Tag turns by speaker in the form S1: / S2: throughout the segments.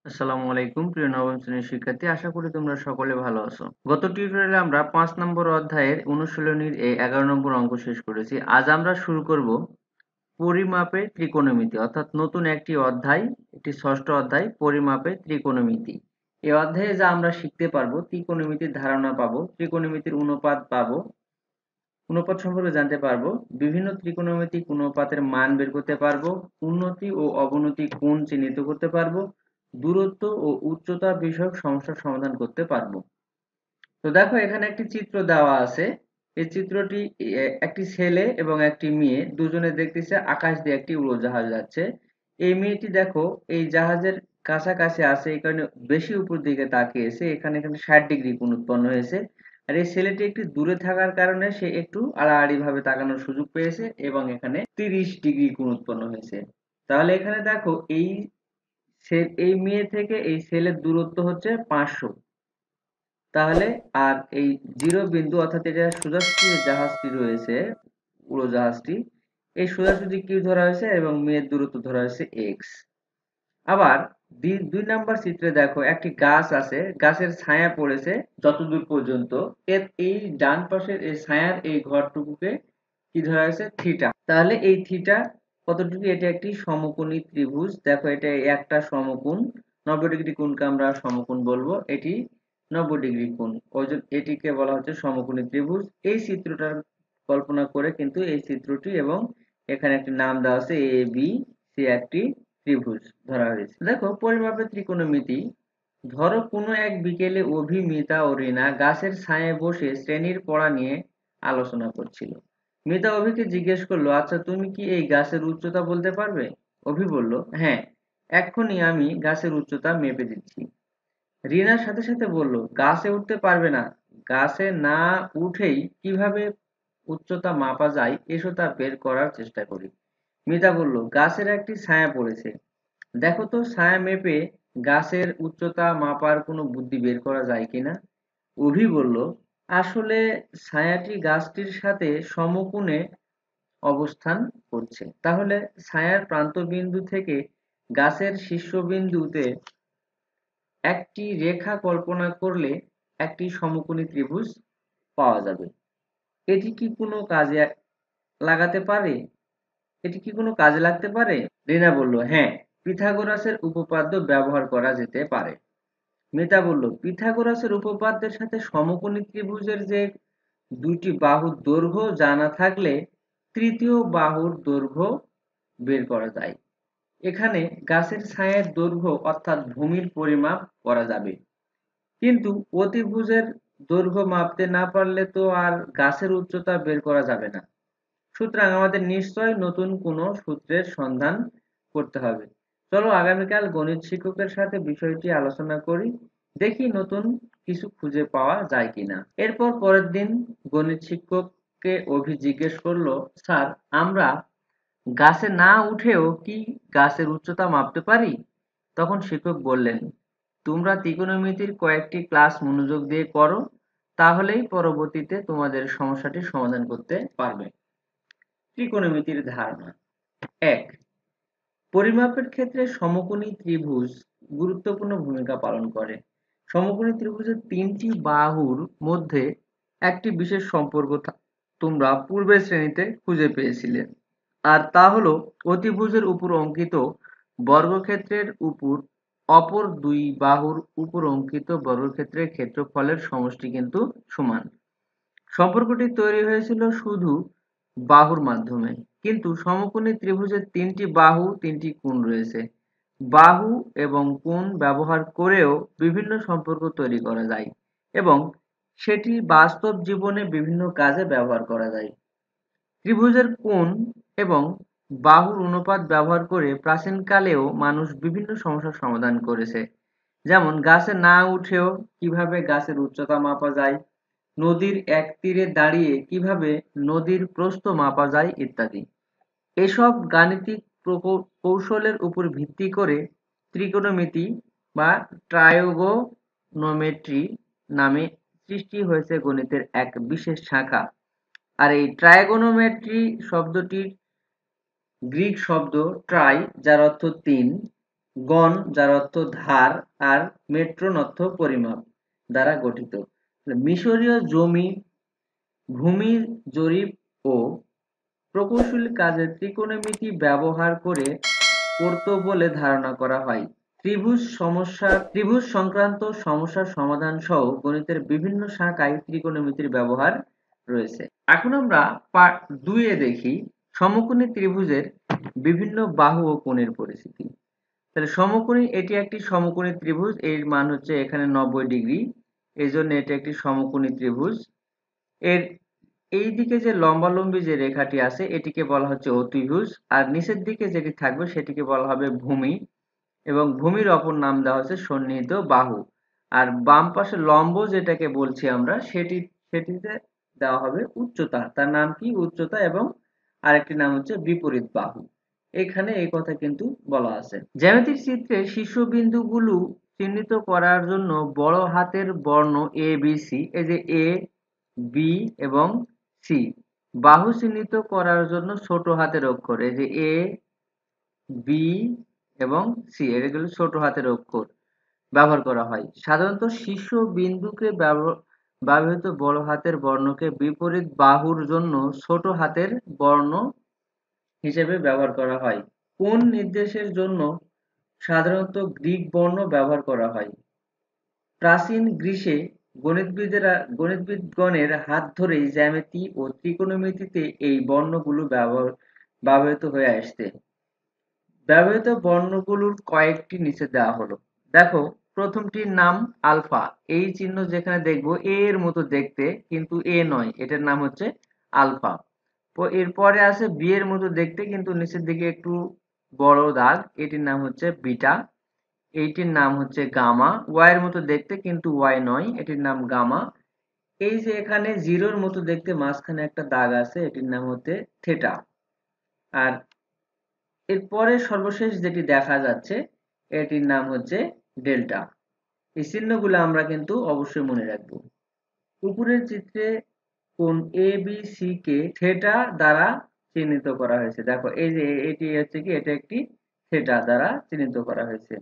S1: আসসালামু আলাইকুম প্রিয় নবম শ্রেণীর শিক্ষার্থী, আশা করি তোমরা সকলে ভালো আছো। গত টিউটোরিয়ালে আমরা 5 নম্বর অধ্যায়ের অনুশীলনীর এই 11 নম্বর অঙ্ক শেষ করেছি। আজ আমরা শুরু করব পরিমাপে ত্রিকোণমিতি, অর্থাৎ নতুন একটি অধ্যায়, একটি ষষ্ঠ অধ্যায় পরিমাপে ত্রিকোণমিতি। এই অধ্যায়ে যা আমরা শিখতে পারবো, ত্রিকোণমিতির ধারণা পাবো, ত্রিকোণমিতির অনুপাত পাবো, অনুপাত সম্পর্কে জানতে পারবো, বিভিন্ন ত্রিকোণমিতিক অনুপাতের মান বের করতে পারবো, উন্নতি ও অবনতি কোণ চিহ্নিত করতে পারবো, দূরত্ব ও উচ্চতা বিষয়ক সমস্যার সমাধান করতে পারবো। তো দেখো, এখানে একটি চিত্র দেওয়া আছে। এই চিত্রটি একটি ছেলে এবং একটি মেয়ে দুজনে দেখতেছে আকাশ দিয়ে একটি উড়োজাহাজ যাচ্ছে। এই মেয়েটি দেখো এই জাহাজের কাছাকাছি আছে, এই কারণে বেশি উপর দিকে তাকিয়েছে। এখানে এখানে 60 ডিগ্রি কোণ উৎপন্ন হয়েছে। আর এই ছেলেটি একটু দূরে থাকার কারণে সে একটু আড়াআড়ি ভাবে তাকানোর সুযোগ পেয়েছে এবং এখানে 30 ডিগ্রি কোণ উৎপন্ন হয়েছে। তাহলে এখানে দেখো এই মেয়ে থেকে এই ছেলের দূরত্ব হচ্ছে 500। তাহলে আর এই জিরো বিন্দু, অর্থাৎ এটা সোজাসুজি জাহাজটি রয়েছে, উড়োজাহাজটি, এই সোজাসুজি কিউ ধরা হয়েছে এবং মেয়ের দূরত্ব ধরা হয়েছে এক্স। আবার 2 নাম্বার চিত্রে দেখো একটি গাছ আছে, গাছের ছায়া পড়েছে যতদূর পর্যন্ত, এই ডান পাশের এই ছায়ার এই ঘরটুকুকে কি ধরা হয়েছে, থিটা। তাহলে এই থিটা কতটুকু, এটা একটি সমকোণী ত্রিভুজ। দেখো এটা একটা সমকোণ, 90 ডিগ্রি কোণকে আমরা সমকোণ বলবো, এটি 90 ডিগ্রি কোণ, ওই জন্য এটিকে বলা হচ্ছে সমকোণী ত্রিভুজ। এই চিত্রটার কল্পনা করে কিন্তু এই চিত্রটি এবং এখানে একটি নাম দেওয়া আছে এ বি সি, একটি ত্রিভুজ ধরা হয়েছে। দেখো পরিমাপের ত্রিকোণমিতি। ধরো কোনো এক বিকেলে অভি, মিতা ও রিনা গাছের ছায়ায় বসে শ্রেণীর পড়া নিয়ে আলোচনা করছিল। মিতা অভিকে জিজ্ঞেস করলো, আচ্ছা তুমি কি এই গাছের উচ্চতা বলতে পারবে? অভি বলল, হ্যাঁ, এক্ষুনি আমি গাছের উচ্চতা মেপে দিচ্ছি। রিনার সাথে সাথে বলল, গাছে উঠতে পারবে না, গাছে না উঠেই কিভাবে উচ্চতা মাপা যায় এসো তা বের করার চেষ্টা করি। মিতা বলল, গাছের একটি ছায়া পড়েছে, দেখো তো ছায়া মেপে গাছের উচ্চতা মাপার কোনো বুদ্ধি বের করা যায় কিনা। অভি বলল, আসলে ছায়াটি গাছটির সাথে সমকোণে অবস্থান করছে, তাহলে ছায়ার প্রান্তবিন্দু থেকে গাছের শীর্ষবিন্দুতে একটি রেখা কল্পনা করলে একটি সমকোণী ত্রিভুজ পাওয়া যাবে। এটি কি কোনো কাজে লাগাতে পারে এটি কি কোনো কাজে লাগতে পারে? রিনা বলল, হ্যাঁ, পিথাগোরাসের উপপাদ্য ব্যবহার করা যেতে পারে। মিতা বলল, পিথাগোরাসের উপপাদ্যের সাথে সমকোণী ত্রিভুজের যে দুইটি বাহুর দৈর্ঘ্য জানা থাকলে তৃতীয় বাহুর দৈর্ঘ্য বের করা যায়। এখানে গাছের ছায়ের দৈর্ঘ্য অর্থাৎ ভূমির পরিমাপ করা যাবে, কিন্তু অতিভুজের দৈর্ঘ্য মাপতে না পারলে তো আর গাছের উচ্চতা বের করা যাবে না। সুতরাং আমাদের নিশ্চয় নতুন কোনো সূত্রের সন্ধান করতে হবে। চলো আগামীকাল গণিত শিক্ষকের সাথে বিষয়টি আলোচনা করি, দেখি নতুন কিছু খুঁজে পাওয়া যায় কিনা। এরপর পরের দিন গণিত শিক্ষককে অভি জিজ্ঞেস করলো, স্যার, আমরা গাছে না উঠেও কি গাছের উচ্চতা মাপতে পারি? তখন শিক্ষক বললেন, তোমরা ত্রিকোণমিতির কয়েকটি ক্লাস মনোযোগ দিয়ে করো, তাহলেই পরবর্তীতে তোমাদের সমস্যাটির সমাধান করতে পারবে। ত্রিকোণমিতির ধারণা। ১. পরিমাপের ক্ষেত্রে সমকোণী ত্রিভুজ গুরুত্বপূর্ণ ভূমিকা পালন করে। সমকোণী ত্রিভুজের তিনটি বাহুর মধ্যে একটি বিশেষ সম্পর্ক তোমরা পূর্বের শ্রেণীতে খুঁজে পেয়েছিলে, আর তা হলো অতিভুজের উপর অঙ্কিত বর্গক্ষেত্রের উপর অপর দুই বাহুর উপর অঙ্কিত বর্গক্ষেত্রের ক্ষেত্রফলের সমষ্টি কিন্তু সমান। সম্পর্কটি তৈরি হয়েছিল শুধু বাহুর মাধ্যমে, কিন্তু সমকোণী ত্রিভুজের তিনটি বাহু, তিনটি কোণ রয়েছে। বাহু এবং কোণ ব্যবহার করেও বিভিন্ন সম্পর্ক তৈরি করা যায় এবং সেটি বাস্তব জীবনে বিভিন্ন কাজে ব্যবহার করা যায়। ত্রিভুজের কোণ এবং বাহুর অনুপাত ব্যবহার করে প্রাচীনকালেও মানুষ বিভিন্ন সমস্যার সমাধান করেছে, যেমন গাছে না উঠেও কিভাবে গাছের উচ্চতা মাপা যায়, নদীর এক তীরে দাঁড়িয়ে কিভাবে নদীর প্রস্থ মাপা যায় ইত্যাদি। এসব গাণিতিক কৌশলের উপর ভিত্তি করে ত্রিকোণমিতি বা ট্রাইগোনোমেট্রি নামে সৃষ্টি হয়েছে গণিতের এক বিশেষ শাখা। আর এই ট্রাইগোনোমেট্রি শব্দটির গ্রিক শব্দ ট্রাই, যার অর্থ তিন, গণ যার অর্থ ধার আর মেট্রন অর্থ পরিমাপ দ্বারা গঠিত। মিশরীয় জমি ভূমি জরিপ ও প্রকৌশলী কাজে ত্রিকোণমিতি ব্যবহার করে করত বলে ধারণা করা হয়। ত্রিভুজ সংক্রান্ত সমস্যার সমাধান সহ গণিতের বিভিন্ন শাখায় ত্রিকোণমিতির ব্যবহার রয়েছে। এখন আমরা পার্ট 2 এ দেখি সমকোণী ত্রিভুজের বিভিন্ন বাহু ও কোণের পরিস্থিতি। তাহলে সমকোণী, এটি একটি সমকোণী ত্রিভুজ, এর মান হচ্ছে এখানে 90 ডিগ্রি, এই জন্য এটি একটি সমকোণী ত্রিভুজ। এর এই দিকে যে লম্বালম্বী যে রেখাটি আছে এটিকে বলা হচ্ছে অতিভুজ, আর নিচের দিকে যেটি থাকবে সেটিকে বলা হবে ভূমি, এবং ভূমির অপর নাম দেওয়া হচ্ছে সন্নিহিত বাহু। আর বাম পাশে লম্ব যেটাকে বলছি আমরা সেটিতে দেওয়া হবে উচ্চতা, তার নাম কি উচ্চতা, এবং আরেকটি নাম হচ্ছে বিপরীত বাহু। এখানে এই কথা কিন্তু বলা আছে। জ্যামিতিক চিত্রে শীর্ষবিন্দুগুলো চিহ্নিত করার জন্য বড় হাতের বর্ণ এ বি সি, এই যে এ বি এবং সি, বাহু চিহ্নিত করার জন্য ছোট হাতের অক্ষর, এই যে এ বি এবং সি, এগুলো ছোট হাতের অক্ষর ব্যবহার করা হয়। সাধারণত শীর্ষ বিন্দুকে ব্যবহৃত বড় হাতের বর্ণকে বিপরীত বাহুর জন্য ছোট হাতের বর্ণ হিসেবে ব্যবহার করা হয়। কোণ নির্দেশের জন্য সাধারণত গ্রিক বর্ণ ব্যবহার করা হয়। প্রাচীন গ্রিসে গণিতবিদগণের হাত ধরেই জ্যামিতি ও ত্রিকোণমিতিতে এই বর্ণগুলো ব্যবহৃত হয়ে আসছে। ব্যবহৃত বর্ণগুলোর কয়েকটি নিচে দেওয়া হলো। দেখো, প্রথমটির নাম আলফা, এই চিহ্ন যেখানে দেখবো এ এর মতো দেখতে কিন্তু এ নয়, এটার নাম হচ্ছে আলফা। এরপরে আছে বি এর মতো দেখতে কিন্তু নিচের দিকে একটু বড় দাগ, এটির নাম হচ্ছে বিটা। এইটির নাম হচ্ছে গামা। ওয়াই এর মতো দেখতে কিন্তু ওয়াই নয়, এটির নাম গামা। এই যে এখানে জিরোর মতো দেখতে মাঝখানে একটা দাগ আছে, এটির নাম হচ্ছে থেটা। আর এরপরে সর্বশেষ যেটি দেখা যাচ্ছে এটির নাম হচ্ছে ডেল্টা। এই চিহ্নগুলো আমরা কিন্তু অবশ্যই মনে রাখবো। উপরের চিত্রে কোণ A B C K theta দ্বারা চিহ্নিত করা হয়েছে। দেখো এই যে এটি হচ্ছে কি, এটা একটি থেটা দ্বারা চিহ্নিত করা হয়েছে।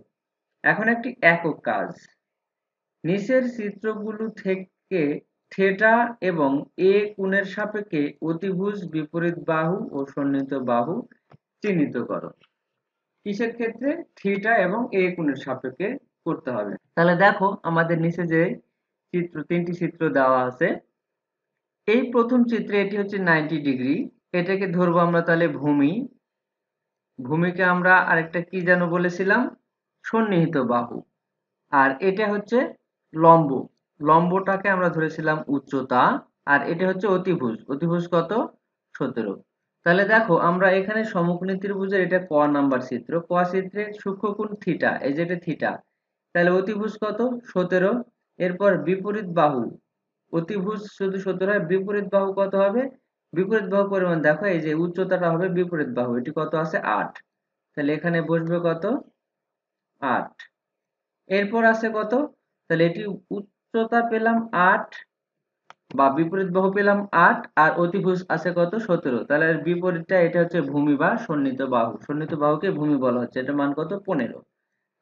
S1: এখন একটি একক কাজ, নিচের চিত্রগুলো থেকে থেটা এবং এ কোণের সাপেক্ষে অতিভুজ, বিপরীত বাহু ও সন্নিহিত বাহু চিহ্নিত করো। কিসের ক্ষেত্রে? থিটা এবং এ কোণের সাপেক্ষে করতে হবে। তাহলে দেখো আমাদের নিচে যে তিনটি চিত্র দেওয়া আছে, এই প্রথম চিত্রে এটি হচ্ছে 90 ডিগ্রি, এটাকে ধরবো আমরা তাহলে ভূমি। ভূমিকে আমরা আরেকটা কি যেন বলেছিলাম? সন্নিহিত বাহু। আর এটা হচ্ছে লম্ব, লম্বটাকে আমরা ধরেছিলাম উচ্চতা। আর এটা হচ্ছে অতিভুজ, অতিভুজ কত? 17। তাহলে দেখো আমরা এখানে সমকোণী ত্রিভুজের এটা ক নাম্বার চিত্র, ক চিত্রে সূক্ষ্মকোণ থিটা, এই যে এটা থিটা, তাহলে অতিভুজ কত? 17। এরপর বিপরীত বাহু, অতিভুজ শুধু 17 হয়, বিপরীত বাহু কত হবে? বিপরীত বাহু পরিমাণ দেখো, এই যে উচ্চতাটা হবে বিপরীত বাহু, এটি কত আছে? 8। তাহলে এখানে বসবে কত? 8। এরপর আছে কত? তাহলে এটি উচ্চতা পেলাম 8 বা বিপরীত বাহু পেলাম 8, আর অতিভুজ আছে কত? 17। তাহলে এর বিপরীতটা এটা হচ্ছে ভূমি বা সন্নিহিত বাহু, সন্নিহিত বাহুকে ভূমি বলা হচ্ছে, এটা মান কত? 15।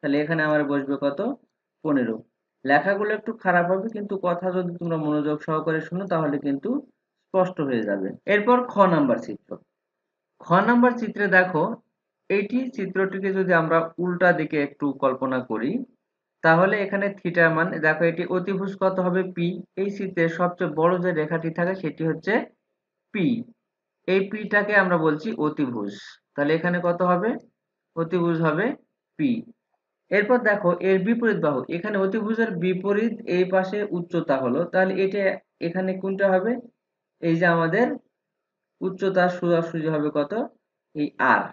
S1: তাহলে এখানে আমার বসবে কত? 15। লেখাগুলো একটু খারাপ হবে কিন্তু কথা যদি তোমরা মনোযোগ সহকারে শুনো তাহলে কিন্তু স্পষ্ট হয়ে যাবে। এরপর খ নাম্বার চিত্র। খ নাম্বার চিত্রে দেখো, এইটি চিত্রটিকে যদি আমরা উল্টা দিকে একটু কল্পনা করি তাহলে এখানে থিটার মান দেখো, এটি অতিভুজ কত হবে? পি। এই চিত্রের সবচেয়ে বড় যে রেখাটি থাকে সেটি হচ্ছে পি, এই পিটাকে আমরা বলছি অতিভুজ। তাহলে এখানে কত হবে? অতিভুজ হবে পি। এরপর দেখো এর বিপরীত বাহু, এখানে অতিভুজের বিপরীত এই পাশে উচ্চতা হলো, তাহলে এটা এখানে কোনটা হবে? এই যে আমাদের উচ্চতা সোজাসুজি হবে কত? এই আর,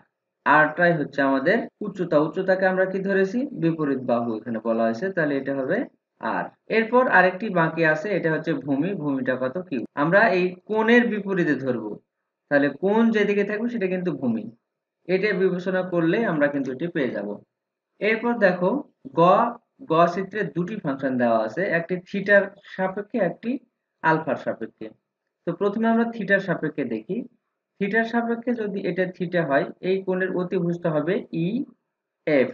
S1: আরটাই হচ্ছে আমাদের উচ্চতা। উচ্চতাকে আমরা কি ধরেছি? বিপরীত বাহু এখানে বলা হয়েছে, তাহলে এটা হবে আর। এরপর আরেকটি বাকি আছে, এটা হচ্ছে ভূমি। ভূমিটা কত? কিউ। আমরা এই কোণের বিপরীতে ধরবো, তাহলে কোণ যেদিকে থাকবে সেটা কিন্তু ভূমি। এটা বিবেচনা করলে আমরা কিন্তু এটি পেয়ে যাব। এরপর দেখো গ, গ চিত্রে দুটি ফাংশন দেওয়া আছে, একটি থিটার সাপেক্ষে, একটি আলফার সাপেক্ষে। তো প্রথমে আমরা থিটার সাপেক্ষে দেখি। থিটার সাপেক্ষে যদি এটা থিটা হয়, এই কোণের অতিভুজটা হবে ই এফ।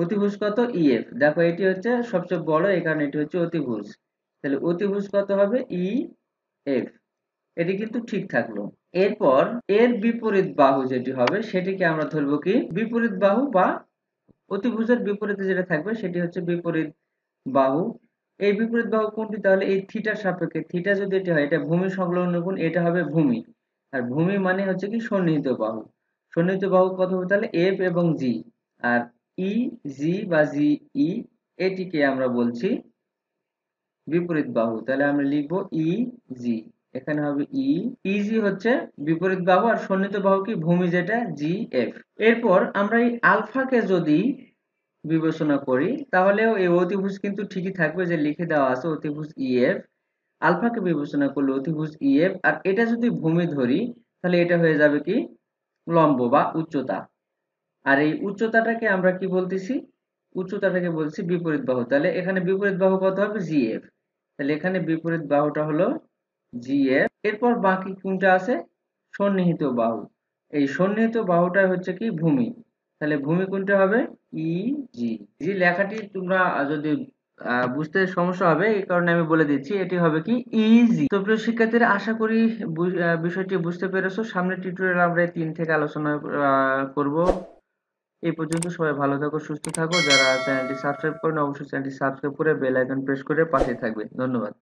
S1: অতিভুজ কত EF, দেখো এটি হচ্ছে সবচেয়ে বড়, এই কারণে এটি হচ্ছে অতিভুজ। তাহলে অতিভুজ কত হবে EF, এটি কিন্তু ঠিক থাকলো। এরপর এর বিপরীত বাহু যেটি হবে সেটিকে আমরা ধরবো কি বিপরীত বাহু, বা অতিভুজের বিপরীতে যেটা থাকবে সেটি হচ্ছে বিপরীত বাহু। এই বিপরীত বাহু কোনটি, তাহলে এই থিটার সাপেক্ষে, থিটা যদি এটি হয়, এটা ভূমি সংলগ্ন কোণ, এটা হবে ভূমি। আর ভূমি মানে হচ্ছে কি সন্নিহিত বাহু। সন্নিহিত বাহু কত হবে, তাহলে এফ এবং জি। আর ই জি বা জি ই, এটিকে আমরা বলছি বিপরীত বাহু। তাহলে আমরা লিখবো ই জি, এখানে হবে ইজি হচ্ছে বিপরীত বাহু, আর সন্নিহিত বাহু কি ভূমি, যেটা জি এফ। এরপর আমরা এই আলফাকে যদি বিবেচনা করি, তাহলেও এই অতিভুজ কিন্তু ঠিকই থাকবে, যে লিখে দেওয়া আছে অতিভুজ ইএফ। আলফাকে বিবেচনা করলে অতিভুজ ইএফ, আর এটা যদি ভূমি ধরি তাহলে এটা হয়ে যাবে কি লম্ব বা উচ্চতা। আর এই উচ্চতাটাকে আমরা কি বলতেছি, উচ্চতাটাকে বলছি বিপরীত বাহু। তাহলে এখানে বিপরীত বাহু কত হবে, জিএফ। তাহলে এখানে বিপরীত বাহুটা হলো জিএফ। এরপর বাকি কোনটা আছে, সন্নিহিত বাহু। এই সন্নিহিত বাহুটা হচ্ছে কি ভূমি। তাহলে ভূমি কোনটা হবে, ইজি। জি লেখাটি তোমরা যদি বুঝতে সমস্যা হবে, এই কারণে আমি বলে দিচ্ছি, এটি হবে কি ইজি। তো প্রিয় শিক্ষার্থীরা, আশা করি বিষয়টি বুঝতে পেরেছো। সামনের টিউটোরিয়াল আমরা এই 3 থেকে আলোচনা করব। এই পর্যন্ত সবাই ভালো থাকো, সুস্থ থাকো। যারা চ্যানেলটি সাবস্ক্রাইব করেন অবশ্যই চ্যানেলটি সাবস্ক্রাইব করে বেল আইকন প্রেস করে পাশে থাকবে। ধন্যবাদ।